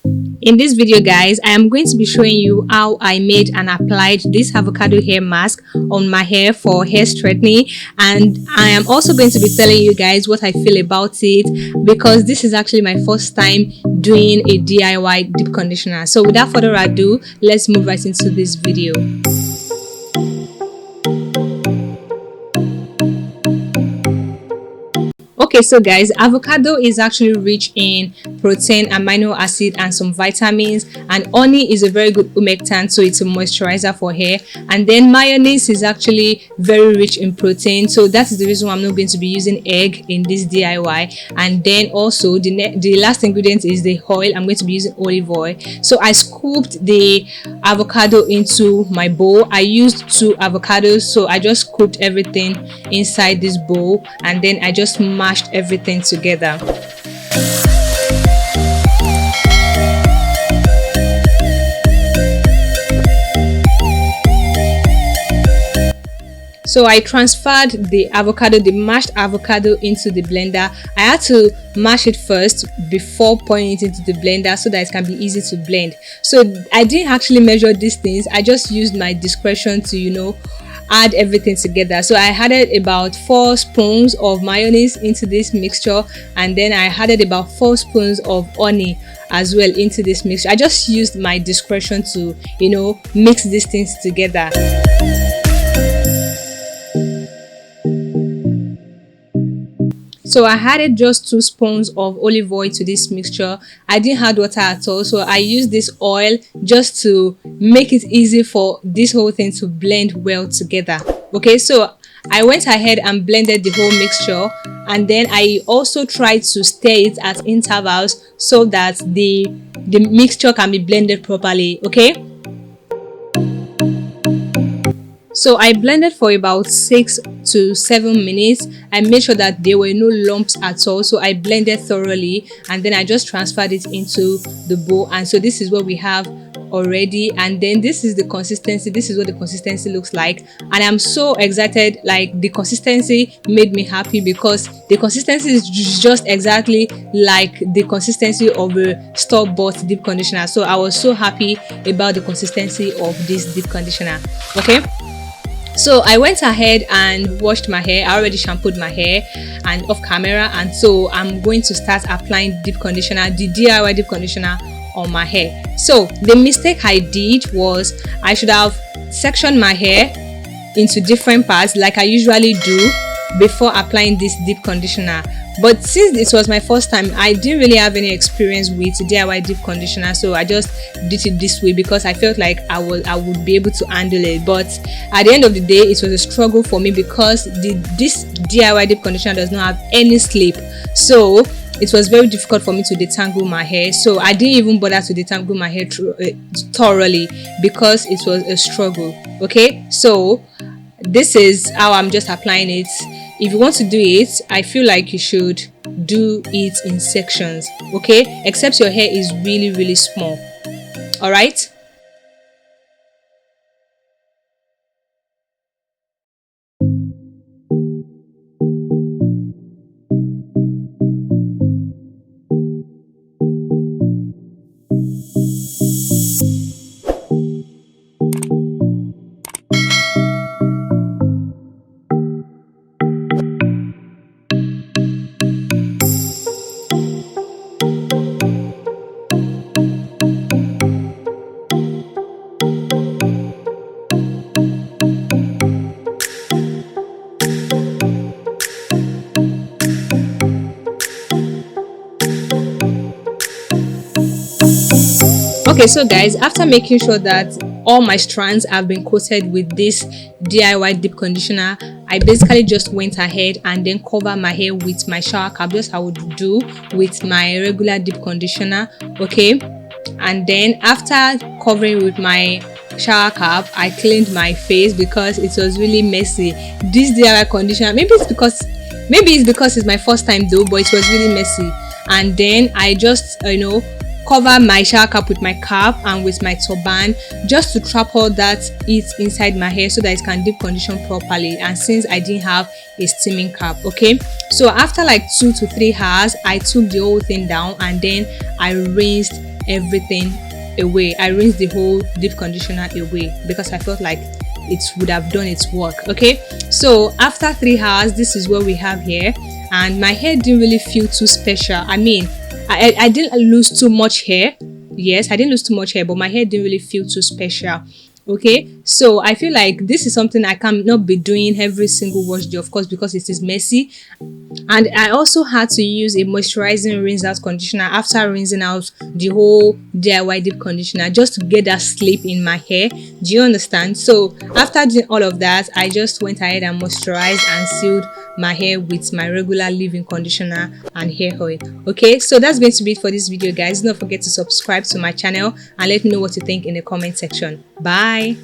In this video guys, I am going to be showing you how I made and applied this avocado hair mask on my hair for hair straightening, and I am also going to be telling you guys what I feel about it, because this is actually my first time doing a DIY deep conditioner. So without further ado, let's move right into this video. Okay, so guys, avocado is actually rich in protein, amino acid, and some vitamins, and honey is a very good humectant, so it's a moisturizer for hair. And then mayonnaise is actually very rich in protein, so that is the reason why I'm not going to be using egg in this DIY. And then also the last ingredient is the oil. I'm going to be using olive oil. So I scooped the avocado into my bowl. I used 2 avocados, so I just scooped everything inside this bowl, and then I just mashed everything together. So I transferred the mashed avocado into the blender. I had to mash it first before pouring it into the blender so that it can be easy to blend. So I didn't actually measure these things. I just used my discretion to, add everything together. So I added about 4 spoons of mayonnaise into this mixture, and then I added about 4 spoons of honey as well into this mixture. I just used my discretion to mix these things together. So I added just 2 spoons of olive oil to this mixture. I didn't add water at all, so I used this oil just to make it easy for this whole thing to blend well together. Okay, so I went ahead and blended the whole mixture, and then I also tried to stir it at intervals so that the mixture can be blended properly. Okay, so I blended for about 6 to 7 minutes. I made sure that there were no lumps at all, so I blended thoroughly, and then I just transferred it into the bowl. And so this is what we have already, and then this is the consistency. This is what the consistency looks like, and I'm so excited. Like, the consistency made me happy because the consistency is just exactly like the consistency of a store-bought deep conditioner. So I was so happy about the consistency of this deep conditioner. Okay, so I went ahead and washed my hair. I already shampooed my hair and off camera, and so I'm going to start applying deep conditioner, the DIY deep conditioner, on my hair. So the mistake I did was I should have sectioned my hair into different parts like I usually do before applying this deep conditioner. But since it was my first time, I didn't really have any experience with DIY deep conditioner, so I just did it this way because I felt like I would be able to handle it. But at the end of the day, it was a struggle for me because this DIY deep conditioner does not have any slip, so it was very difficult for me to detangle my hair. So I didn't even bother to detangle my hair thoroughly because it was a struggle. Okay, so this is how I'm just applying it. If you want to do it, I feel like you should do it in sections, okay, except your hair is really small. All right. Okay, so guys, after making sure that all my strands have been coated with this DIY deep conditioner, I basically just went ahead and then covered my hair with my shower cap, just how I would do with my regular deep conditioner. Okay, and then after covering with my shower cap, I cleaned my face because it was really messy. This DIY conditioner, maybe it's because it's my first time though, but it was really messy. And then I just cover my shower cap with my cap and with my turban just to trap all that heat inside my hair so that it can deep condition properly. And since I didn't have a steaming cap, okay, so after like 2 to 3 hours, I took the whole thing down and then I rinsed everything away. I rinsed the whole deep conditioner away because I felt like it would have done its work. Okay, so after 3 hours, this is what we have here, and my hair didn't really feel too special. I mean, I didn't lose too much hair. Yes, I didn't lose too much hair, but my hair didn't really feel too special. Okay, so I feel like this is something I cannot be doing every single wash day, of course, because it is messy. And I also had to use a moisturizing rinse out conditioner after rinsing out the whole DIY deep conditioner, just to get that sleep in my hair. Do you understand? So after doing all of that, I just went ahead and moisturized and sealed my hair with my regular leave-in conditioner and hair oil. Okay, so that's going to be it for this video, guys. Don't forget to subscribe to my channel and let me know what you think in the comment section. Bye.